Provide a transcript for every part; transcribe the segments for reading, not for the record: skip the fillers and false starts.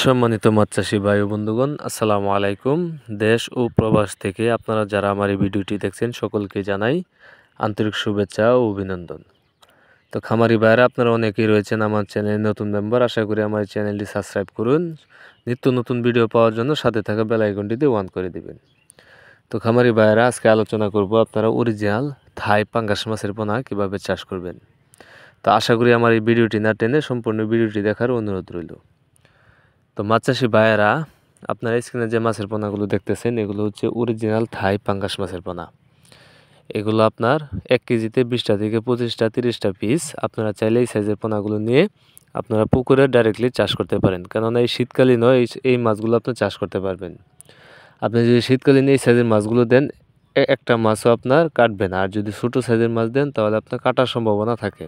সম্মানিত মাছ চাষী ভাই ও বন্ধুগণ, আসসালামু আলাইকুম। দেশ ও প্রবাস থেকে আপনারা যারা আমার এই ভিডিওটি দেখছেন সকলকে জানাই আন্তরিক শুভেচ্ছা ও অভিনন্দন। তো খামারি ভাইরা আপনারা অনেকেই রয়েছেন আমার চ্যানেলের নতুন মেম্বার, আশা করি আমার এই চ্যানেলটি সাবস্ক্রাইব করুন। নিত্য নতুন ভিডিও পাওয়ার জন্য সাথে থাকা বেল আইকনটিতে অন করে দিবেন। তো খামারি ভাইরা আজকে আলোচনা করব আপনারা অরিজিনাল থাই পাঙ্গাস মাছের পোনা কীভাবে চাষ করবেন। তো আশা করি আমার এই ভিডিওটি না টেনে সম্পূর্ণ ভিডিওটি দেখার অনুরোধ রইল। তো মাছ চাষি ভাইয়েরা, আপনারা স্ক্রিনে যে মাছের পোনাগুলো দেখতেছেন এগুলো হচ্ছে অরিজিনাল থাই পাঙ্গাস মাছের পোনা। এগুলো আপনার 1 কেজিতে 20টা থেকে 25টা 30টা পিস। আপনারা চাইলে এই সাইজের পোনাগুলো নিয়ে আপনারা পুকুরে ডাইরেক্টলি চাষ করতে পারেন, কেননা এই শীতকালীনও এই মাছগুলো আপনি চাষ করতে পারবেন। আপনি যদি শীতকালীন এই সাইজের মাছগুলো দেন, একটা মাছও আপনার কাটবে না। আর যদি ছোটো সাইজের মাছ দেন তাহলে আপনার কাটার সম্ভাবনা থাকে।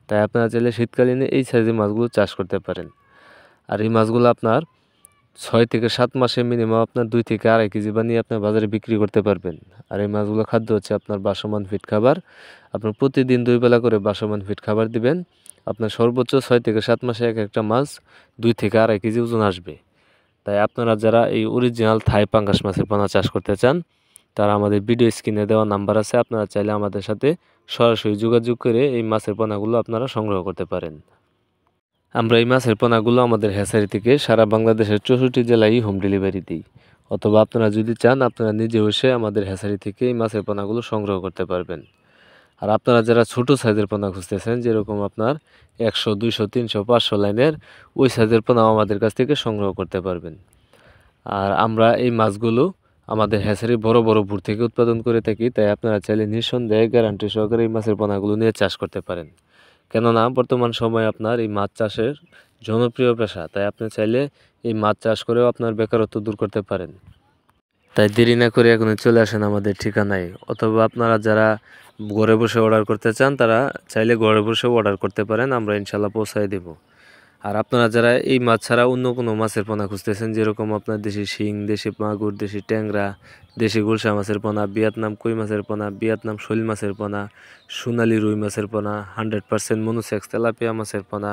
তাই আপনারা চাইলে শীতকালীন এই সাইজের মাছগুলো চাষ করতে পারেন। আর এই মাছগুলো আপনার 6 থেকে 7 মাসে মিনিমাম আপনার 2 থেকে 2.5 কেজি বানিয়ে আপনার বাজারে বিক্রি করতে পারবেন। আর এই মাছগুলো খাদ্য হচ্ছে আপনার বাসমান ফিড খাবার। আপনার প্রতিদিন 2 বেলা করে বাসমান ফিড খাবার দিবেন। আপনার সর্বোচ্চ 6 থেকে 7 মাসে একটা মাছ 2 থেকে 2.5 কেজি ওজন আসবে। তাই আপনারা যারা এই অরিজিনাল থাই পাঙ্গাস মাছের পোনা চাষ করতে চান, তারা আমাদের ভিডিও স্ক্রিনে দেওয়া নাম্বার আছে, আপনারা চাইলে আমাদের সাথে সরাসরি যোগাযোগ করে এই মাছের পোনাগুলো আপনারা সংগ্রহ করতে পারেন। আমরা এই মাছের পোনাগুলো আমাদের হ্যাচারি থেকে সারা বাংলাদেশের 64 জেলায় হোম ডেলিভারি দিই। অথবা আপনারা যদি চান আপনারা নিজে এসে আমাদের হ্যাচারি থেকে এই মাছের পোনাগুলো সংগ্রহ করতে পারবেন। আর আপনারা যারা ছোট সাইজের পোনা খুঁজতেছেন, যেরকম আপনার 100, 200, 300, 500 লাইনের, ওই সাইজের পোনাও আমাদের কাছ থেকে সংগ্রহ করতে পারবেন। আর আমরা এই মাছগুলো আমাদের হ্যাচারি বড় বড় ভুর থেকে উৎপাদন করে থাকি। তাই আপনারা চাইলে নিঃসন্দেহে গ্যারান্টি সহকারে এই মাছের পোনাগুলো নিয়ে চাষ করতে পারেন। কেননা বর্তমান সময়ে আপনার এই মাছ চাষের জনপ্রিয় পেশা। তাই আপনি চাইলে এই মাছ চাষ করেও আপনার বেকারত্ব দূর করতে পারেন। তাই দেরি না করে এখনই চলে আসেন আমাদের ঠিকানায়। অথবা আপনারা যারা ঘরে বসে অর্ডার করতে চান তারা চাইলে ঘরে বসেও অর্ডার করতে পারেন, আমরা ইনশাল্লাহ পৌঁছায় দেব। আর আপনারা যারা এই মাছ ছাড়া অন্য কোনো মাছের পোনা খুঁজতেছেন, যেরকম আপনার দেশি শিং, দেশি মাগুর, দেশি ট্যাংরা, দেশি গুলশা মাছের পোনা, ভিয়েতনাম কই মাছের পোনা, ভিয়েতনাম শৈল মাছের পোনা, সোনালি রুই মাছের পোনা, 100% মনোসেক্স তেলাপিয়া মাছের পোনা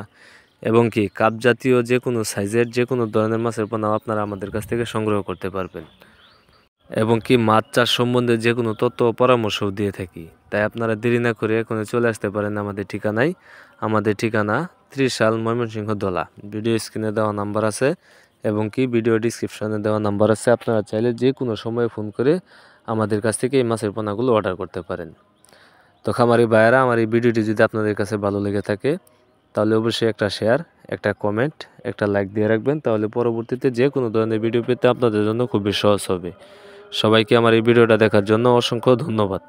এবং কি কাপ জাতীয় যে কোনো সাইজের যে কোনো ধরনের মাছের পোনাও আপনারা আমাদের কাছ থেকে সংগ্রহ করতে পারবেন। এবং কি মাছ চাষ সম্বন্ধে যে কোনো তথ্য ও পরামর্শও দিয়ে থাকি। তাই আপনারা দেরি না করে এখন চলে আসতে পারেন আমাদের ঠিকানায়। আমাদের ঠিকানা ত্রিশাল, ময়মনসিংহ, দোলা। ভিডিও স্ক্রিনে দেওয়া নাম্বার আছে এবং কি ভিডিও ডিসক্রিপশনে দেওয়া নাম্বার আছে। আপনারা চাইলে যে কোনো সময় ফোন করে আমাদের কাছ থেকে এই মাছের পোনাগুলো অর্ডার করতে পারেন। তো খামারি ভাইয়েরা, আমার এই ভিডিওটি যদি আপনাদের কাছে ভালো লেগে থাকে তাহলে অবশ্যই একটা শেয়ার, একটা কমেন্ট, একটা লাইক দিয়ে রাখবেন। তাহলে পরবর্তীতে যে কোনো ধরনের ভিডিও পেতে আপনাদের জন্য খুবই সহজ হবে। সবাইকে আমার এই ভিডিওটা দেখার জন্য অসংখ্য ধন্যবাদ।